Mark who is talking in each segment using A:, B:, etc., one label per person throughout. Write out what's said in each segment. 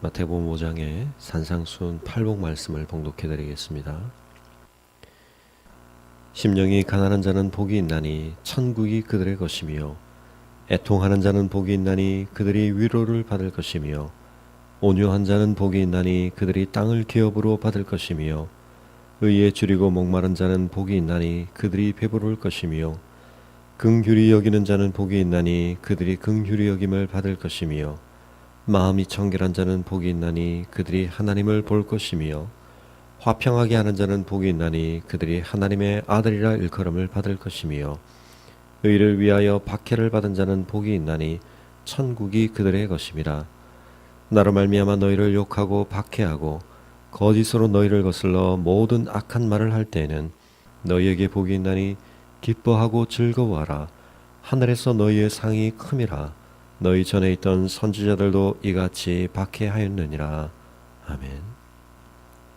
A: 마태복음 5장의 산상순 팔복 말씀을 봉독해 드리겠습니다. 심령이 가난한 자는 복이 있나니 천국이 그들의 것이며, 애통하는 자는 복이 있나니 그들이 위로를 받을 것이며, 온유한 자는 복이 있나니 그들이 땅을 기업으로 받을 것이며, 의에 줄이고 목마른 자는 복이 있나니 그들이 배부를 것이며, 긍휼히 여기는 자는 복이 있나니 그들이 긍휼히 여김을 받을 것이며, 마음이 청결한 자는 복이 있나니 그들이 하나님을 볼 것이며, 화평하게 하는 자는 복이 있나니 그들이 하나님의 아들이라 일컬음을 받을 것이며, 의를 위하여 박해를 받은 자는 복이 있나니 천국이 그들의 것임이라. 나로 말미암아 너희를 욕하고 박해하고 거짓으로 너희를 거슬러 모든 악한 말을 할 때에는 너희에게 복이 있나니 기뻐하고 즐거워하라. 하늘에서 너희의 상이 큼이라. 너희 전에 있던 선지자들도 이같이 박해하였느니라. 아멘.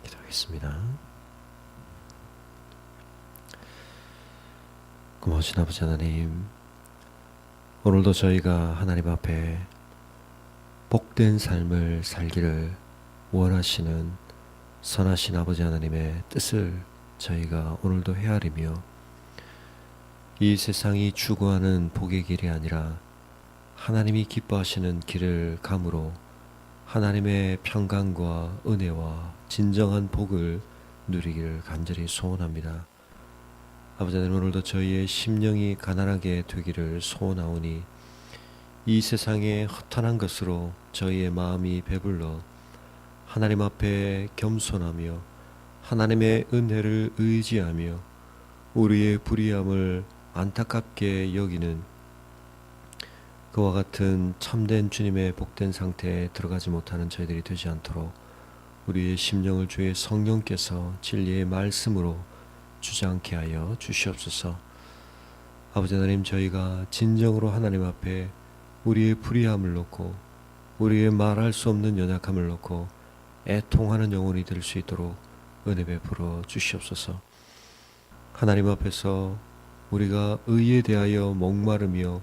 A: 기도하겠습니다. 고마우신 아버지 하나님, 오늘도 저희가 하나님 앞에 복된 삶을 살기를 원하시는 선하신 아버지 하나님의 뜻을 저희가 오늘도 헤아리며, 이 세상이 추구하는 복의 길이 아니라 하나님이 기뻐하시는 길을 감으로 하나님의 평강과 은혜와 진정한 복을 누리기를 간절히 소원합니다. 아버지 하나님, 오늘도 저희의 심령이 가난하게 되기를 소원하오니 이 세상의 허탄한 것으로 저희의 마음이 배불러 하나님 앞에 겸손하며 하나님의 은혜를 의지하며 우리의 불의함을 안타깝게 여기는 그와 같은 참된 주님의 복된 상태에 들어가지 못하는 저희들이 되지 않도록 우리의 심령을 주의 성령께서 진리의 말씀으로 주장케 하여 주시옵소서. 아버지 하나님, 저희가 진정으로 하나님 앞에 우리의 불의함을 놓고 우리의 말할 수 없는 연약함을 놓고 애통하는 영혼이 될 수 있도록 은혜 베풀어 주시옵소서. 하나님 앞에서 우리가 의에 대하여 목마르며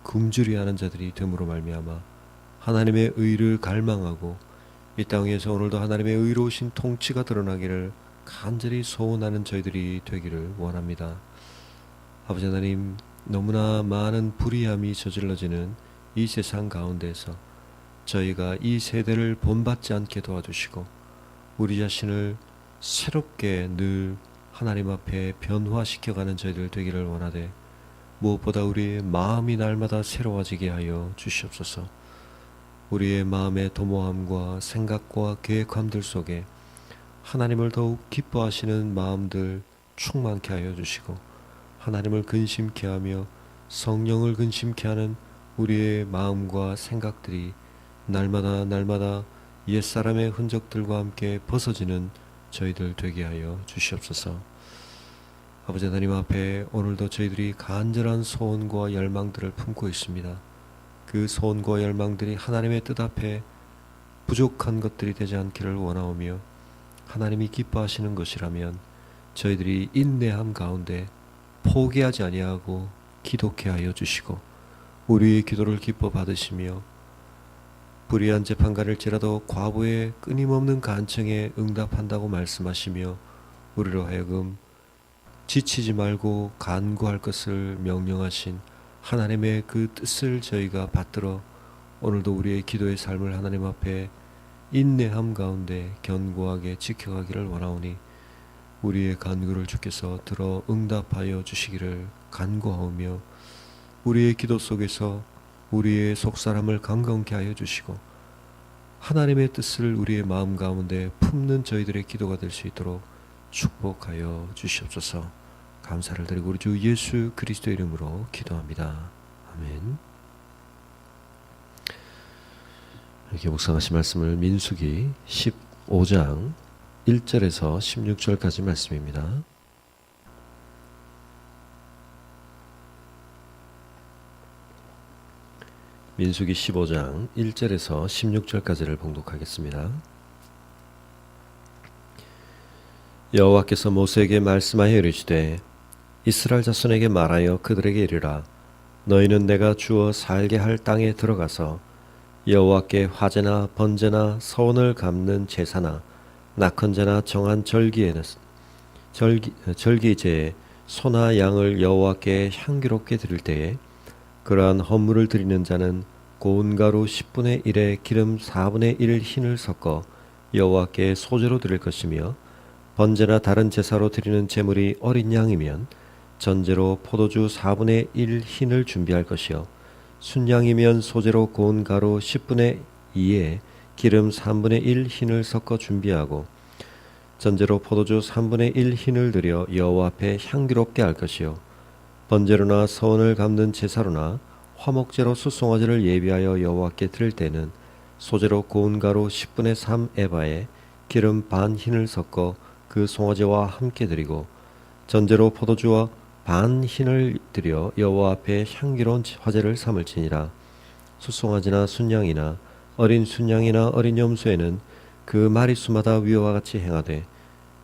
A: 굶주리하는 자들이 됨으로 말미암아 하나님의 의를 갈망하고 이 땅에서 오늘도 하나님의 의로우신 통치가 드러나기를 간절히 소원하는 저희들이 되기를 원합니다. 아버지 하나님, 너무나 많은 불의함이 저질러지는 이 세상 가운데서 저희가 이 세대를 본받지 않게 도와주시고 우리 자신을 새롭게 늘 하나님 앞에 변화시켜가는 저희들 되기를 원하되, 무엇보다 우리의 마음이 날마다 새로워지게 하여 주시옵소서. 우리의 마음의 도모함과 생각과 계획함들 속에 하나님을 더욱 기뻐하시는 마음들 충만케 하여 주시고, 하나님을 근심케 하며 성령을 근심케 하는 우리의 마음과 생각들이 날마다 옛사람의 흔적들과 함께 벗어지는 저희들 되게 하여 주시옵소서. 아버지 하나님 앞에 오늘도 저희들이 간절한 소원과 열망들을 품고 있습니다. 그 소원과 열망들이 하나님의 뜻 앞에 부족한 것들이 되지 않기를 원하오며, 하나님이 기뻐하시는 것이라면 저희들이 인내함 가운데 포기하지 아니하고 기도케 하여 주시고, 우리의 기도를 기뻐 받으시며 불의한 재판관일지라도 과부의 끊임없는 간청에 응답한다고 말씀하시며 우리로 하여금 지치지 말고 간구할 것을 명령하신 하나님의 그 뜻을 저희가 받들어 오늘도 우리의 기도의 삶을 하나님 앞에 인내함 가운데 견고하게 지켜가기를 원하오니, 우리의 간구를 주께서 들어 응답하여 주시기를 간구하오며, 우리의 기도 속에서 우리의 속사람을 강건케 하여 주시고 하나님의 뜻을 우리의 마음 가운데 품는 저희들의 기도가 될 수 있도록 축복하여 주시옵소서. 감사를 드리고 우리 주 예수 그리스도 이름으로 기도합니다. 아멘. 이렇게 묵상하신 말씀을 민수기 15장 1절에서 16절까지 말씀입니다. 민수기 15장 1절에서 16절까지를 봉독하겠습니다. 여호와께서 모세에게 말씀하여 이르시되, 이스라엘 자손에게 말하여 그들에게 이르라. 너희는 내가 주어 살게 할 땅에 들어가서 여호와께 화제나 번제나 서원을 갚는 제사나 낙헌제나 정한 절기제에 소나 양을 여호와께 향기롭게 드릴 때에 그러한 헌물을 드리는 자는 고운 가루 10분의 1에 기름 4분의 1 흰을 섞어 여호와께 소제로 드릴 것이며 번제나 다른 제사로 드리는 제물이 어린 양이면 전제로 포도주 4분의 1 흰을 준비할 것이요 순양이면 소제로 고운 가루 10분의 2에 기름 3분의 1 흰을 섞어 준비하고 전제로 포도주 3분의 1 흰을 들여 여호와 앞에 향기롭게 할 것이요 번제로나 서원을 갚는 제사로나 화목제로 숫송아지를 예비하여 여호와께 드릴 때는 소제로 고운 가루 10분의 3 에바에 기름 반 흰을 섞어 그 송아지와 함께 드리고 전제로 포도주와 반 흰을 들여 여호와 앞에 향기로운 화제를 삼을지니라. 숫송아지나 순양이나 어린 순양이나 어린 염소에는 그 마리수마다 위와 같이 행하되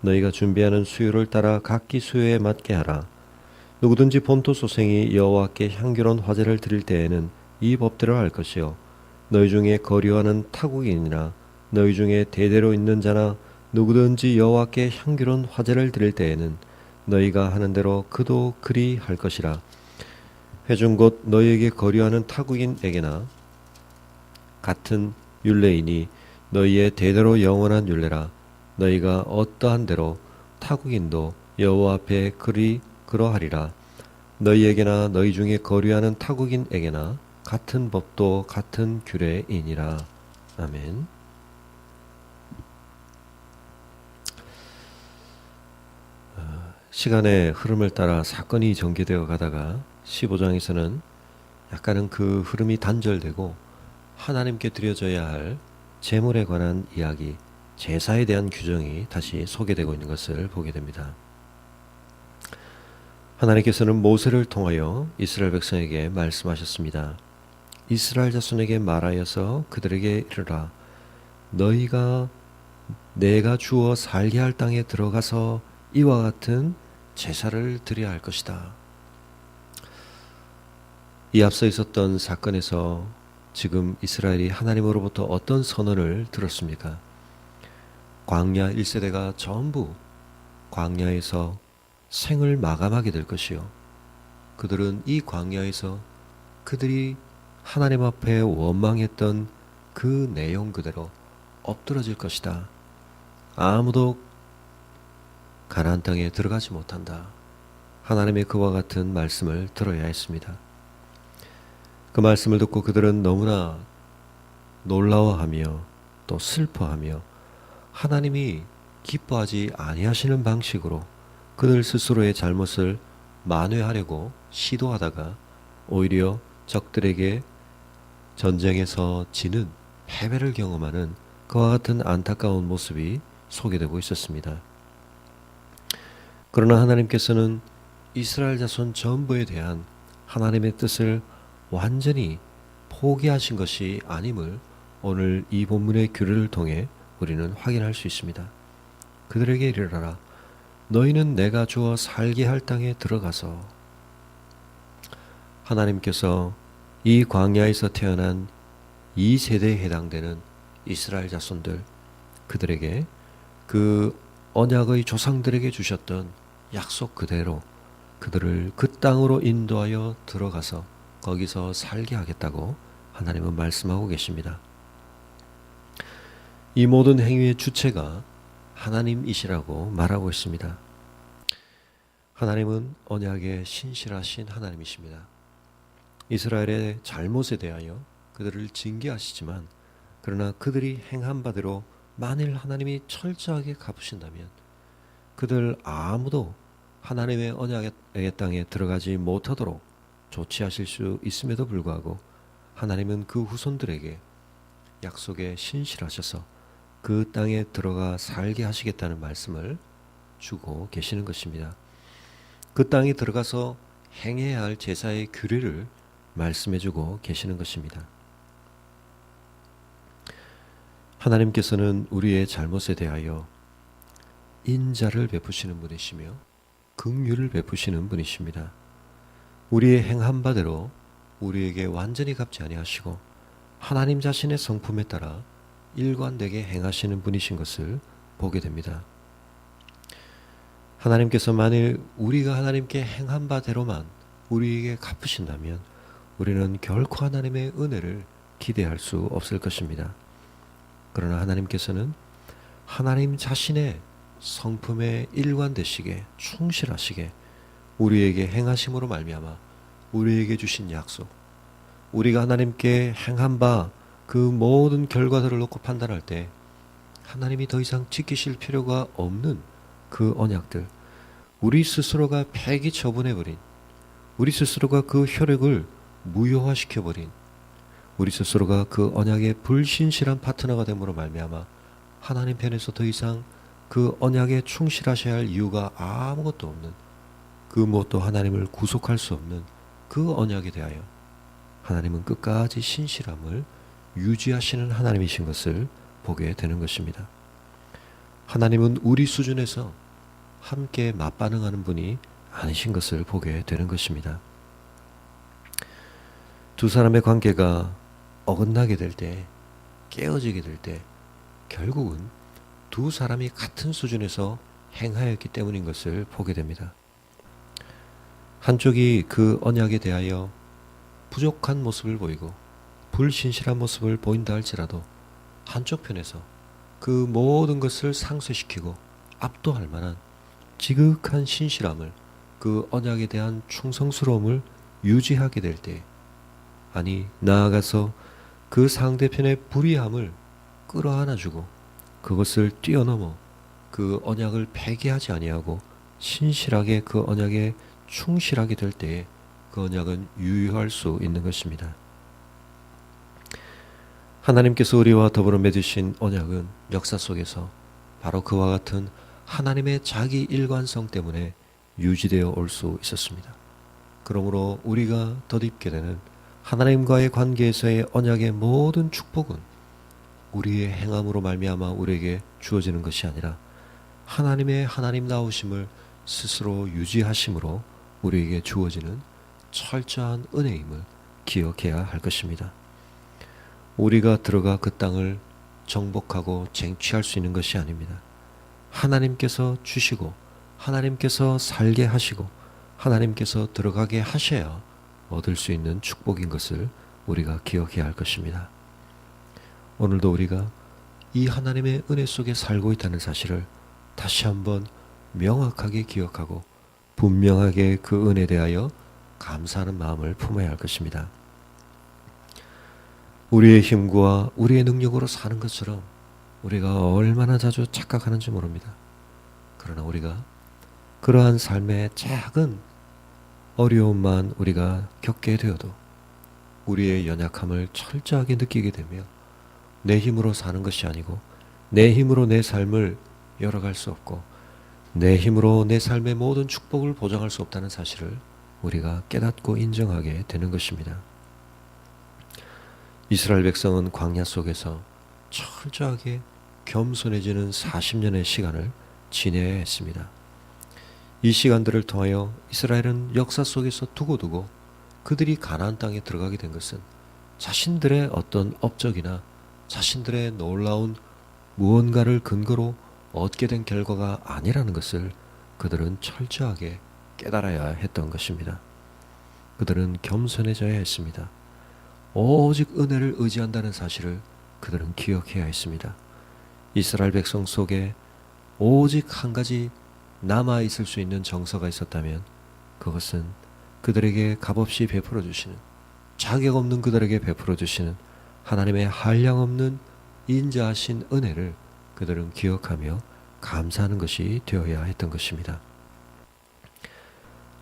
A: 너희가 준비하는 수요를 따라 각기 수요에 맞게 하라. 누구든지 본토 소생이 여호와께 향기로운 화제를 드릴 때에는 이 법대로 할 것이요 너희 중에 거류하는 타국인이나 너희 중에 대대로 있는 자나 누구든지 여호와께 향기로운 화제를 드릴 때에는 너희가 하는 대로 그도 그리 할 것이라. 회중 곧 너희에게 거류하는 타국인에게나 같은 율례이니 너희의 대대로 영원한 율례라. 너희가 어떠한 대로 타국인도 여호와 앞에 그러하리라. 너희에게나 너희 중에 거류하는 타국인에게나 같은 법도 같은 규례이니라. 아멘. 시간의 흐름을 따라 사건이 전개되어 가다가 15장에서는 약간은 그 흐름이 단절되고 하나님께 드려져야 할 제물에 관한 이야기, 제사에 대한 규정이 다시 소개되고 있는 것을 보게 됩니다. 하나님께서는 모세를 통하여 이스라엘 백성에게 말씀하셨습니다. 이스라엘 자손에게 말하여서 그들에게 이르라. 너희가 내가 주어 살게 할 땅에 들어가서 이와 같은 제사를 드려야 할 것이다. 이 앞서 있었던 사건에서 지금 이스라엘이 하나님으로부터 어떤 선언을 들었습니까? 광야 1세대가 전부 광야에서 생을 마감하게 될 것이요. 그들은 이 광야에서 그들이 하나님 앞에 원망했던 그 내용 그대로 엎드러질 것이다. 아무도 가나안 땅에 들어가지 못한다. 하나님의 그와 같은 말씀을 들어야 했습니다. 그 말씀을 듣고 그들은 너무나 놀라워하며 또 슬퍼하며 하나님이 기뻐하지 아니하시는 방식으로 그들 스스로의 잘못을 만회하려고 시도하다가 오히려 적들에게 전쟁에서 지는 패배를 경험하는 그와 같은 안타까운 모습이 소개되고 있었습니다. 그러나 하나님께서는 이스라엘 자손 전부에 대한 하나님의 뜻을 완전히 포기하신 것이 아님을 오늘 이 본문의 규례를 통해 우리는 확인할 수 있습니다. 그들에게 이르라. 너희는 내가 주어 살게 할 땅에 들어가서 하나님께서 이 광야에서 태어난 이 세대에 해당되는 이스라엘 자손들 그들에게 그 언약의 조상들에게 주셨던 약속 그대로 그들을 그 땅으로 인도하여 들어가서 거기서 살게 하겠다고 하나님은 말씀하고 계십니다. 이 모든 행위의 주체가 하나님이시라고 말하고 있습니다. 하나님은 언약에 신실하신 하나님이십니다. 이스라엘의 잘못에 대하여 그들을 징계하시지만 그러나 그들이 행한 바대로 만일 하나님이 철저하게 갚으신다면 그들 아무도 하나님의 언약의 땅에 들어가지 못하도록 조치하실 수 있음에도 불구하고 하나님은 그 후손들에게 약속에 신실하셔서 그 땅에 들어가 살게 하시겠다는 말씀을 주고 계시는 것입니다. 그 땅에 들어가서 행해야 할 제사의 규례를 말씀해주고 계시는 것입니다. 하나님께서는 우리의 잘못에 대하여 인자를 베푸시는 분이시며 긍휼을 베푸시는 분이십니다. 우리의 행한 바대로 우리에게 완전히 갚지 아니하시고 하나님 자신의 성품에 따라 일관되게 행하시는 분이신 것을 보게 됩니다. 하나님께서 만일 우리가 하나님께 행한 바대로만 우리에게 갚으신다면 우리는 결코 하나님의 은혜를 기대할 수 없을 것입니다. 그러나 하나님께서는 하나님 자신의 성품에 일관되시게 충실하시게 우리에게 행하심으로 말미암아 우리에게 주신 약속, 우리가 하나님께 행한 바 그 모든 결과들을 놓고 판단할 때 하나님이 더 이상 지키실 필요가 없는 그 언약들, 우리 스스로가 폐기 처분해버린, 우리 스스로가 그 효력을 무효화시켜버린, 우리 스스로가 그 언약의 불신실한 파트너가 됨으로 말미암아 하나님 편에서 더 이상 그 언약에 충실하셔야 할 이유가 아무것도 없는, 그 무엇도 하나님을 구속할 수 없는 그 언약에 대하여 하나님은 끝까지 신실함을 유지하시는 하나님이신 것을 보게 되는 것입니다. 하나님은 우리 수준에서 함께 맞반응하는 분이 아니신 것을 보게 되는 것입니다. 두 사람의 관계가 어긋나게 될 때, 깨어지게 될 때 결국은 두 사람이 같은 수준에서 행하였기 때문인 것을 보게 됩니다. 한쪽이 그 언약에 대하여 부족한 모습을 보이고 불신실한 모습을 보인다 할지라도 한쪽 편에서 그 모든 것을 상쇄시키고 압도할 만한 지극한 신실함을, 그 언약에 대한 충성스러움을 유지하게 될 때, 아니 나아가서 그 상대편의 불의함을 끌어안아주고 그것을 뛰어넘어 그 언약을 폐기하지 아니하고 신실하게 그 언약에 충실하게 될 때에 그 언약은 유효할 수 있는 것입니다. 하나님께서 우리와 더불어 맺으신 언약은 역사 속에서 바로 그와 같은 하나님의 자기 일관성 때문에 유지되어 올 수 있었습니다. 그러므로 우리가 덧입게 되는 하나님과의 관계에서의 언약의 모든 축복은 우리의 행함으로 말미암아 우리에게 주어지는 것이 아니라 하나님의 하나님 나오심을 스스로 유지하심으로 우리에게 주어지는 철저한 은혜임을 기억해야 할 것입니다. 우리가 들어가 그 땅을 정복하고 쟁취할 수 있는 것이 아닙니다. 하나님께서 주시고 하나님께서 살게 하시고 하나님께서 들어가게 하셔야 얻을 수 있는 축복인 것을 우리가 기억해야 할 것입니다. 오늘도 우리가 이 하나님의 은혜 속에 살고 있다는 사실을 다시 한번 명확하게 기억하고 분명하게 그 은혜에 대하여 감사하는 마음을 품어야 할 것입니다. 우리의 힘과 우리의 능력으로 사는 것처럼 우리가 얼마나 자주 착각하는지 모릅니다. 그러나 우리가 그러한 삶의 작은 어려움만 우리가 겪게 되어도 우리의 연약함을 철저하게 느끼게 되며 내 힘으로 사는 것이 아니고 내 힘으로 내 삶을 열어갈 수 없고 내 힘으로 내 삶의 모든 축복을 보장할 수 없다는 사실을 우리가 깨닫고 인정하게 되는 것입니다. 이스라엘 백성은 광야 속에서 철저하게 겸손해지는 40년의 시간을 지내야 했습니다. 이 시간들을 통하여 이스라엘은 역사 속에서 두고두고 그들이 가나안 땅에 들어가게 된 것은 자신들의 어떤 업적이나 자신들의 놀라운 무언가를 근거로 얻게 된 결과가 아니라는 것을 그들은 철저하게 깨달아야 했던 것입니다. 그들은 겸손해져야 했습니다. 오직 은혜를 의지한다는 사실을 그들은 기억해야 했습니다. 이스라엘 백성 속에 오직 한 가지 남아 있을 수 있는 정서가 있었다면 그것은 그들에게 값없이 베풀어 주시는, 자격 없는 그들에게 베풀어 주시는 하나님의 한량없는 인자하신 은혜를 그들은 기억하며 감사하는 것이 되어야 했던 것입니다.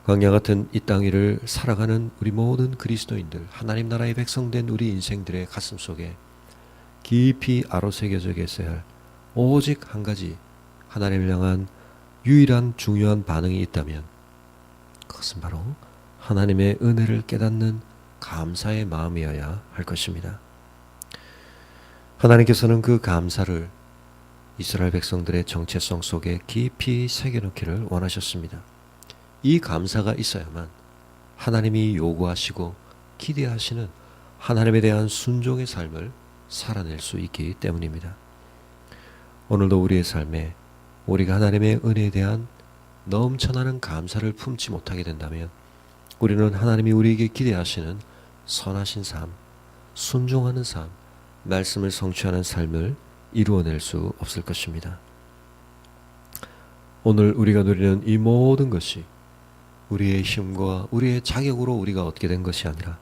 A: 광야 같은 이 땅 위를 살아가는 우리 모든 그리스도인들, 하나님 나라의 백성된 우리 인생들의 가슴 속에 깊이 아로새겨져 계셔야 할 오직 한 가지 하나님을 향한 유일한 중요한 반응이 있다면 그것은 바로 하나님의 은혜를 깨닫는 감사의 마음이어야 할 것입니다. 하나님께서는 그 감사를 이스라엘 백성들의 정체성 속에 깊이 새겨넣기를 원하셨습니다. 이 감사가 있어야만 하나님이 요구하시고 기대하시는 하나님에 대한 순종의 삶을 살아낼 수 있기 때문입니다. 오늘도 우리의 삶에 우리가 하나님의 은혜에 대한 넘쳐나는 감사를 품지 못하게 된다면 우리는 하나님이 우리에게 기대하시는 선하신 삶, 순종하는 삶, 말씀을 성취하는 삶을 이루어낼 수 없을 것입니다. 오늘 우리가 누리는 이 모든 것이 우리의 힘과 우리의 자격으로 우리가 얻게 된 것이 아니라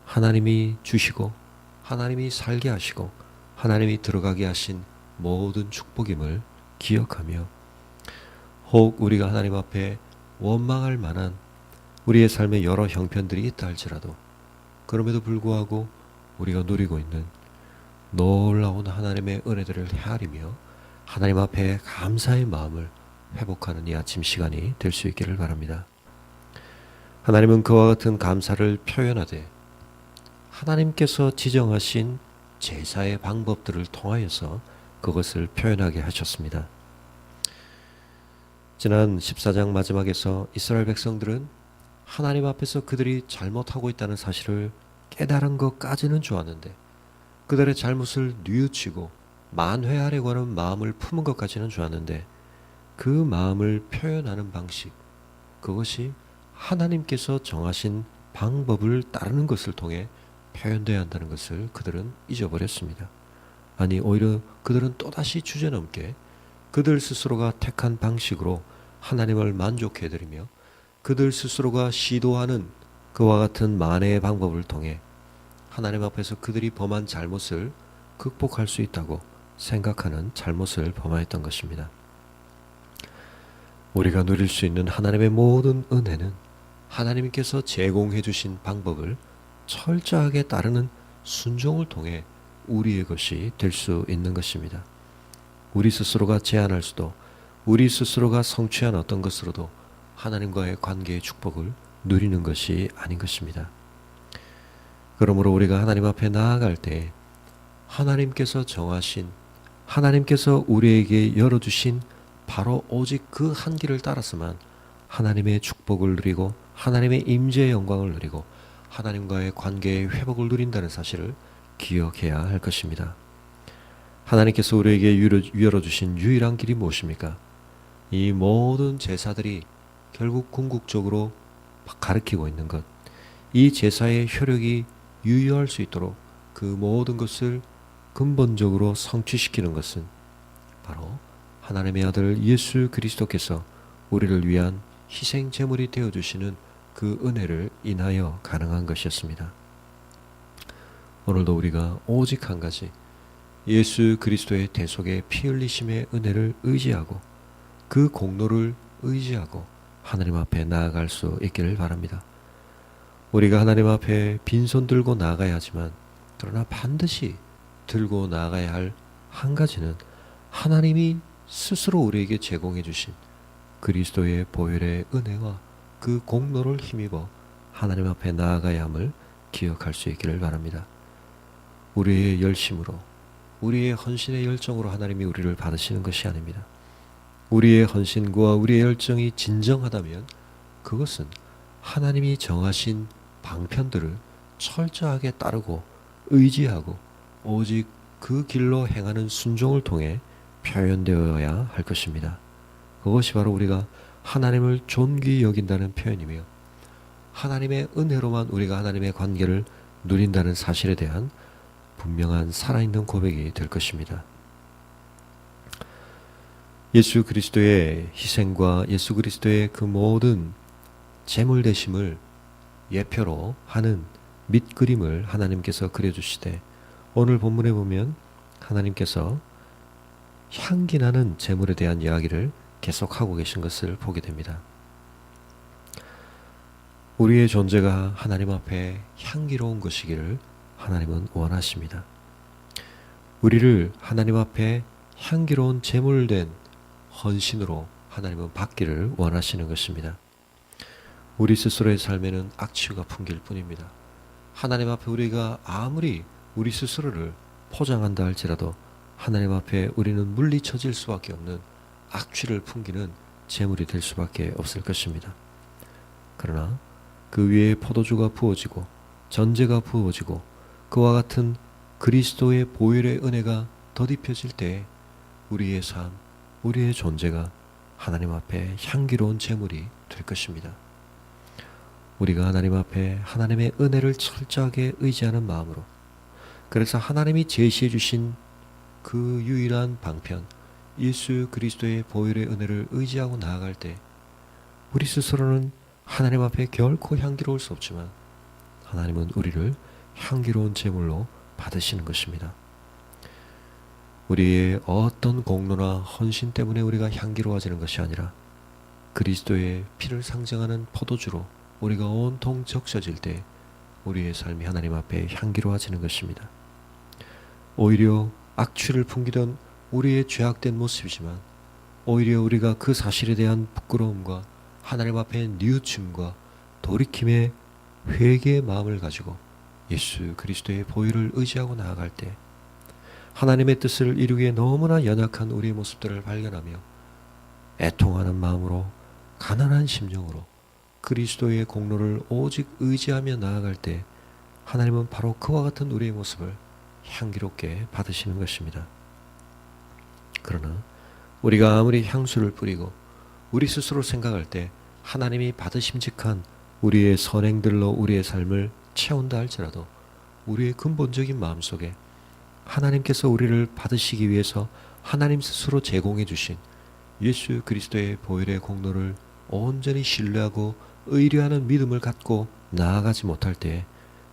A: 하나님이 주시고 하나님이 살게 하시고 하나님이 들어가게 하신 모든 축복임을 기억하며 혹 우리가 하나님 앞에 원망할 만한 우리의 삶의 여러 형편들이 있다 할지라도 그럼에도 불구하고 우리가 누리고 있는 놀라운 하나님의 은혜들을 헤아리며 하나님 앞에 감사의 마음을 회복하는 이 아침 시간이 될 수 있기를 바랍니다. 하나님은 그와 같은 감사를 표현하되 하나님께서 지정하신 제사의 방법들을 통하여서 그것을 표현하게 하셨습니다. 지난 14장 마지막에서 이스라엘 백성들은 하나님 앞에서 그들이 잘못하고 있다는 사실을 깨달은 것까지는 좋았는데 그들의 잘못을 뉘우치고 만회하려고 하는 마음을 품은 것까지는 좋았는데 그 마음을 표현하는 방식, 그것이 하나님께서 정하신 방법을 따르는 것을 통해 표현되어야 한다는 것을 그들은 잊어버렸습니다. 아니 오히려 그들은 또다시 주제넘게 그들 스스로가 택한 방식으로 하나님을 만족해드리며 그들 스스로가 시도하는 그와 같은 만회의 방법을 통해 하나님 앞에서 그들이 범한 잘못을 극복할 수 있다고 생각하는 잘못을 범하였던 것입니다. 우리가 누릴 수 있는 하나님의 모든 은혜는 하나님께서 제공해 주신 방법을 철저하게 따르는 순종을 통해 우리의 것이 될 수 있는 것입니다. 우리 스스로가 제안할 수도 우리 스스로가 성취한 어떤 것으로도 하나님과의 관계의 축복을 누리는 것이 아닌 것입니다. 그러므로 우리가 하나님 앞에 나아갈 때 하나님께서 정하신 하나님께서 우리에게 열어주신 바로 오직 그 한 길을 따라서만 하나님의 축복을 누리고 하나님의 임재의 영광을 누리고 하나님과의 관계의 회복을 누린다는 사실을 기억해야 할 것입니다. 하나님께서 우리에게 열어주신 유일한 길이 무엇입니까? 이 모든 제사들이 결국 궁극적으로 가리키고 있는 것, 이 제사의 효력이 유효할 수 있도록 그 모든 것을 근본적으로 성취시키는 것은 바로 하나님의 아들 예수 그리스도께서 우리를 위한 희생 제물이 되어주시는 그 은혜를 인하여 가능한 것이었습니다. 오늘도 우리가 오직 한 가지 예수 그리스도의 대속의 피 흘리심의 은혜를 의지하고 그 공로를 의지하고 하나님 앞에 나아갈 수 있기를 바랍니다. 우리가 하나님 앞에 빈손 들고 나아가야 하지만 그러나 반드시 들고 나아가야 할 한 가지는 하나님이 스스로 우리에게 제공해 주신 그리스도의 보혈의 은혜와 그 공로를 힘입어 하나님 앞에 나아가야 함을 기억할 수 있기를 바랍니다. 우리의 열심으로 우리의 헌신의 열정으로 하나님이 우리를 받으시는 것이 아닙니다. 우리의 헌신과 우리의 열정이 진정하다면 그것은 하나님이 정하신 방편들을 철저하게 따르고 의지하고 오직 그 길로 행하는 순종을 통해 표현되어야 할 것입니다. 그것이 바로 우리가 하나님을 존귀히 여긴다는 표현이며 하나님의 은혜로만 우리가 하나님의 관계를 누린다는 사실에 대한 분명한 살아있는 고백이 될 것입니다. 예수 그리스도의 희생과 예수 그리스도의 그 모든 제물 대심을 예표로 하는 밑그림을 하나님께서 그려주시되 오늘 본문에 보면 하나님께서 향기나는 제물에 대한 이야기를 계속하고 계신 것을 보게 됩니다. 우리의 존재가 하나님 앞에 향기로운 것이기를 하나님은 원하십니다. 우리를 하나님 앞에 향기로운 제물된 헌신으로 하나님은 받기를 원하시는 것입니다. 우리 스스로의 삶에는 악취가 풍길 뿐입니다. 하나님 앞에 우리가 아무리 우리 스스로를 포장한다 할지라도 하나님 앞에 우리는 물리쳐질 수밖에 없는 악취를 풍기는 제물이 될 수밖에 없을 것입니다. 그러나 그 위에 포도주가 부어지고 전제가 부어지고 그와 같은 그리스도의 보혈의 은혜가 덧입혀질 때 우리의 삶, 우리의 존재가 하나님 앞에 향기로운 제물이 될 것입니다. 우리가 하나님 앞에 하나님의 은혜를 철저하게 의지하는 마음으로, 그래서 하나님이 제시해 주신 그 유일한 방편 예수 그리스도의 보혈의 은혜를 의지하고 나아갈 때 우리 스스로는 하나님 앞에 결코 향기로울 수 없지만 하나님은 우리를 향기로운 제물로 받으시는 것입니다. 우리의 어떤 공로나 헌신 때문에 우리가 향기로워지는 것이 아니라 그리스도의 피를 상징하는 포도주로 우리가 온통 적셔질 때 우리의 삶이 하나님 앞에 향기로워지는 것입니다. 오히려 악취를 풍기던 우리의 죄악된 모습이지만 오히려 우리가 그 사실에 대한 부끄러움과 하나님 앞에 뉘우침과 돌이킴의 회개의 마음을 가지고 예수 그리스도의 보혈을 의지하고 나아갈 때 하나님의 뜻을 이루기에 너무나 연약한 우리의 모습들을 발견하며 애통하는 마음으로 가난한 심령으로 그리스도의 공로를 오직 의지하며 나아갈 때 하나님은 바로 그와 같은 우리의 모습을 향기롭게 받으시는 것입니다. 그러나 우리가 아무리 향수를 뿌리고 우리 스스로 생각할 때 하나님이 받으심직한 우리의 선행들로 우리의 삶을 채운다 할지라도 우리의 근본적인 마음속에 하나님께서 우리를 받으시기 위해서 하나님 스스로 제공해 주신 예수 그리스도의 보혈의 공로를 온전히 신뢰하고 의뢰하는 믿음을 갖고 나아가지 못할 때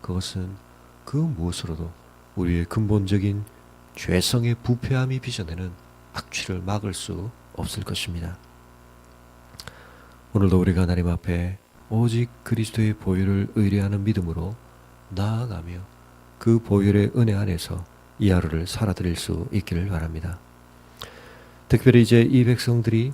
A: 그것은 그 무엇으로도 우리의 근본적인 죄성의 부패함이 빚어내는 악취를 막을 수 없을 것입니다. 오늘도 우리가 하나님 앞에 오직 그리스도의 보혈을 의뢰하는 믿음으로 나아가며 그 보혈의 은혜 안에서 이 하루를 살아드릴 수 있기를 바랍니다. 특별히 이제 이 백성들이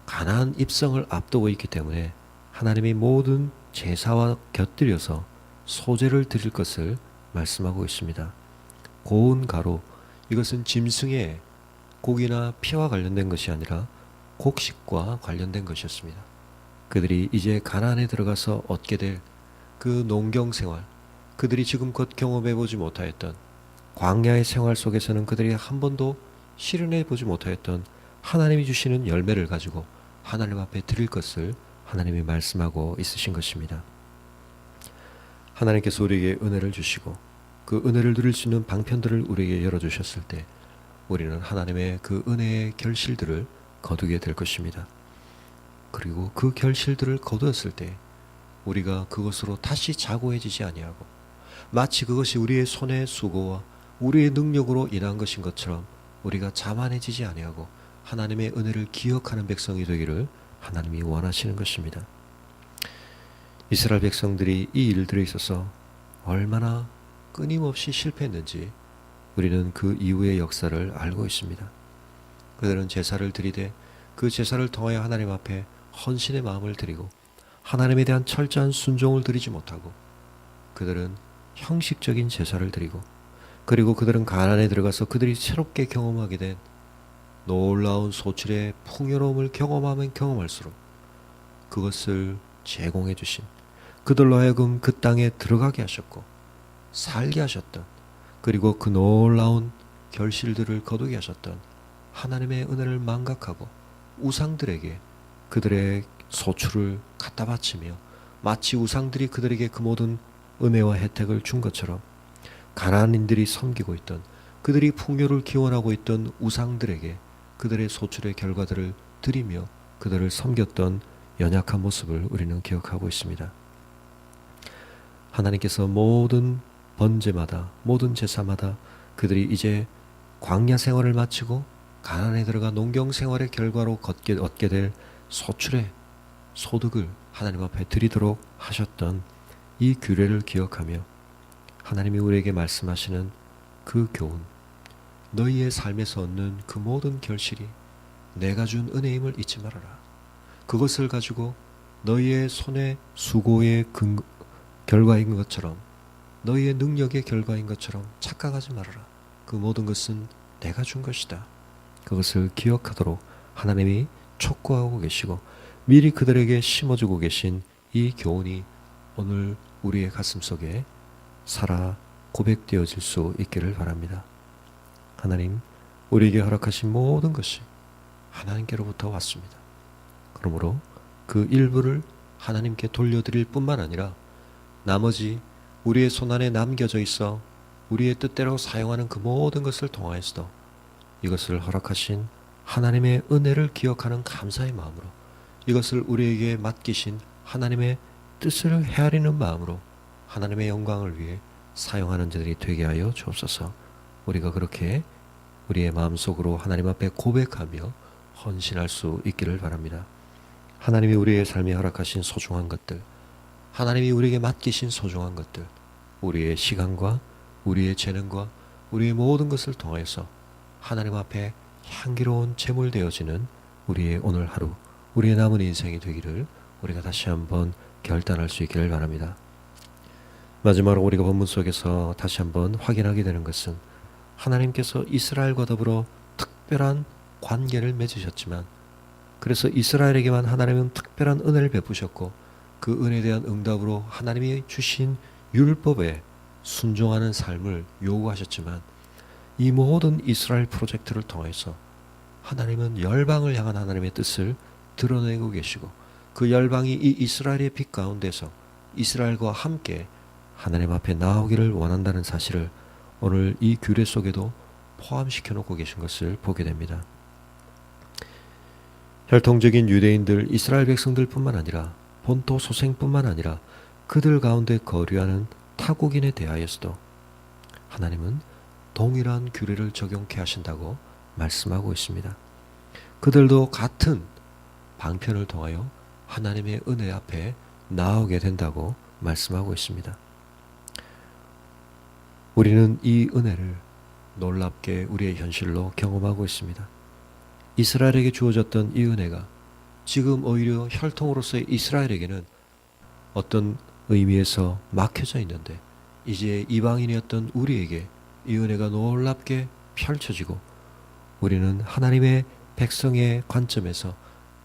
A: 가나안 입성을 앞두고 있기 때문에 하나님이 모든 제사와 곁들여서 소제를 드릴 것을 말씀하고 있습니다. 고운 가루, 이것은 짐승의 고기나 피와 관련된 것이 아니라 곡식과 관련된 것이었습니다. 그들이 이제 가나안에 들어가서 얻게 될 그 농경생활, 그들이 지금껏 경험해보지 못하였던 광야의 생활 속에서는 그들이 한 번도 실현해보지 못하였던 하나님이 주시는 열매를 가지고 하나님 앞에 드릴 것을 하나님이 말씀하고 있으신 것입니다. 하나님께서 우리에게 은혜를 주시고 그 은혜를 누릴 수 있는 방편들을 우리에게 열어주셨을 때 우리는 하나님의 그 은혜의 결실들을 거두게 될 것입니다. 그리고 그 결실들을 거두었을 때 우리가 그것으로 다시 자고해지지 아니하고 마치 그것이 우리의 손의 수고와 우리의 능력으로 인한 것인 것처럼 우리가 자만해지지 아니하고 하나님의 은혜를 기억하는 백성이 되기를 하나님이 원하시는 것입니다. 이스라엘 백성들이 이 일들에 있어서 얼마나 끊임없이 실패했는지 우리는 그 이후의 역사를 알고 있습니다. 그들은 제사를 드리되 그 제사를 통하여 하나님 앞에 헌신의 마음을 드리고 하나님에 대한 철저한 순종을 드리지 못하고 그들은 형식적인 제사를 드리고 그리고 그들은 가나안에 들어가서 그들이 새롭게 경험하게 된 놀라운 소출의 풍요로움을 경험하면 경험할수록 그것을 제공해 주신 그들로 하여금 그 땅에 들어가게 하셨고 살게 하셨던 그리고 그 놀라운 결실들을 거두게 하셨던 하나님의 은혜를 망각하고 우상들에게 그들의 소출을 갖다 바치며 마치 우상들이 그들에게 그 모든 은혜와 혜택을 준 것처럼 가나안인들이 섬기고 있던 그들이 풍요를 기원하고 있던 우상들에게 그들의 소출의 결과들을 드리며 그들을 섬겼던 연약한 모습을 우리는 기억하고 있습니다. 하나님께서 모든 번제마다 모든 제사마다 그들이 이제 광야 생활을 마치고 가나안에 들어가 농경 생활의 결과로 얻게 될 소출의 소득을 하나님 앞에 드리도록 하셨던 이 규례를 기억하며 하나님이 우리에게 말씀하시는 그 교훈, 너희의 삶에서 얻는 그 모든 결실이 내가 준 은혜임을 잊지 말아라. 그것을 가지고 너희의 손의 수고의 결과인 것처럼 너희의 능력의 결과인 것처럼 착각하지 말아라. 그 모든 것은 내가 준 것이다. 그것을 기억하도록 하나님이 촉구하고 계시고 미리 그들에게 심어주고 계신 이 교훈이 오늘 우리의 가슴 속에 살아 고백되어질 수 있기를 바랍니다. 하나님, 우리에게 허락하신 모든 것이 하나님께로부터 왔습니다. 그러므로 그 일부를 하나님께 돌려드릴 뿐만 아니라 나머지 우리의 손안에 남겨져 있어 우리의 뜻대로 사용하는 그 모든 것을 통하여서도 이것을 허락하신 하나님의 은혜를 기억하는 감사의 마음으로, 이것을 우리에게 맡기신 하나님의 뜻을 헤아리는 마음으로 하나님의 영광을 위해 사용하는 자들이 되게 하여 주옵소서. 우리가 그렇게 우리의 마음속으로 하나님 앞에 고백하며 헌신할 수 있기를 바랍니다. 하나님이 우리의 삶에 허락하신 소중한 것들, 하나님이 우리에게 맡기신 소중한 것들, 우리의 시간과 우리의 재능과 우리의 모든 것을 통하여서 하나님 앞에 향기로운 제물 되어지는 우리의 오늘 하루, 우리의 남은 인생이 되기를 우리가 다시 한번 결단할 수 있기를 바랍니다. 마지막으로 우리가 본문 속에서 다시 한번 확인하게 되는 것은 하나님께서 이스라엘과 더불어 특별한 관계를 맺으셨지만, 그래서 이스라엘에게만 하나님은 특별한 은혜를 베푸셨고 그 은혜에 대한 응답으로 하나님이 주신 율법에 순종하는 삶을 요구하셨지만, 이 모든 이스라엘 프로젝트를 통해서 하나님은 열방을 향한 하나님의 뜻을 드러내고 계시고, 그 열방이 이 이스라엘의 빛 가운데서 이스라엘과 함께 하나님 앞에 나오기를 원한다는 사실을 오늘 이 규례 속에도 포함시켜 놓고 계신 것을 보게 됩니다. 혈통적인 유대인들, 이스라엘 백성들 뿐만 아니라 본토 소생뿐만 아니라 그들 가운데 거류하는 타국인에 대하여서도 하나님은 동일한 규례를 적용케 하신다고 말씀하고 있습니다. 그들도 같은 방편을 통하여 하나님의 은혜 앞에 나오게 된다고 말씀하고 있습니다. 우리는 이 은혜를 놀랍게 우리의 현실로 경험하고 있습니다. 이스라엘에게 주어졌던 이 은혜가 지금 오히려 혈통으로서의 이스라엘에게는 어떤 의미에서 막혀져 있는데, 이제 이방인이었던 우리에게 이 은혜가 놀랍게 펼쳐지고 우리는 하나님의 백성의 관점에서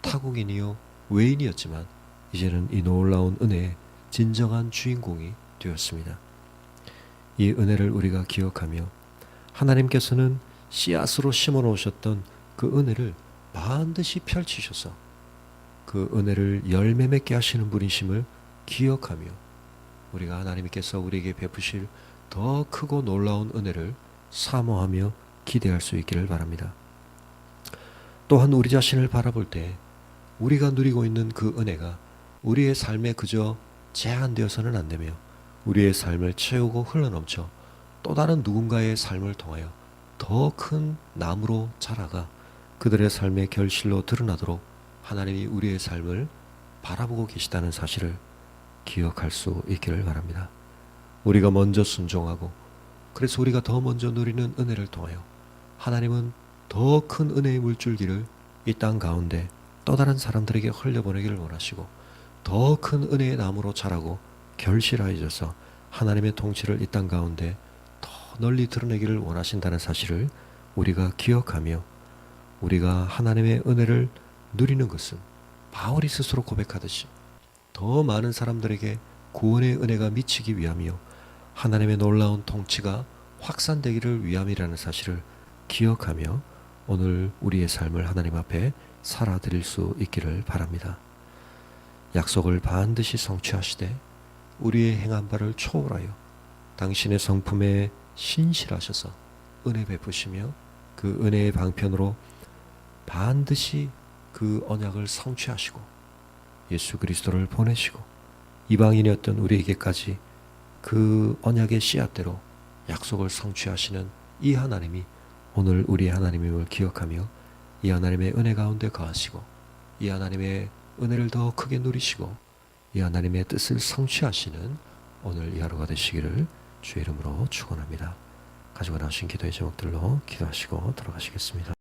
A: 타국인이요 외인이었지만 이제는 이 놀라운 은혜의 진정한 주인공이 되었습니다. 이 은혜를 우리가 기억하며 하나님께서는 씨앗으로 심어 놓으셨던 그 은혜를 반드시 펼치셔서 그 은혜를 열매 맺게 하시는 분이심을 기억하며 우리가 하나님께서 우리에게 베푸실 더 크고 놀라운 은혜를 사모하며 기대할 수 있기를 바랍니다. 또한 우리 자신을 바라볼 때 우리가 누리고 있는 그 은혜가 우리의 삶에 그저 제한되어서는 안 되며 우리의 삶을 채우고 흘러넘쳐 또 다른 누군가의 삶을 통하여 더 큰 나무로 자라가 그들의 삶의 결실로 드러나도록 하나님이 우리의 삶을 바라보고 계시다는 사실을 기억할 수 있기를 바랍니다. 우리가 먼저 순종하고 그래서 우리가 더 먼저 누리는 은혜를 통하여 하나님은 더 큰 은혜의 물줄기를 이 땅 가운데 또 다른 사람들에게 흘려보내기를 원하시고 더 큰 은혜의 나무로 자라고 결실하여져서 하나님의 통치를 이 땅 가운데 더 널리 드러내기를 원하신다는 사실을 우리가 기억하며 우리가 하나님의 은혜를 누리는 것은 바울이 스스로 고백하듯이 더 많은 사람들에게 구원의 은혜가 미치기 위함이요 하나님의 놀라운 통치가 확산되기를 위함이라는 사실을 기억하며 오늘 우리의 삶을 하나님 앞에 살아드릴 수 있기를 바랍니다. 약속을 반드시 성취하시되 우리의 행한 바를 초월하여 당신의 성품에 신실하셔서 은혜 베푸시며 그 은혜의 방편으로 반드시 그 언약을 성취하시고 예수 그리스도를 보내시고 이방인이었던 우리에게까지 그 언약의 씨앗대로 약속을 성취하시는 이 하나님이 오늘 우리의 하나님임을 기억하며 이 하나님의 은혜 가운데 거하시고 이 하나님의 은혜를 더 크게 누리시고 이 하나님의 뜻을 성취하시는 오늘 이 하루가 되시기를 주의 이름으로 축원합니다. 가지고 나오신 기도의 제목들로 기도하시고 들어가시겠습니다.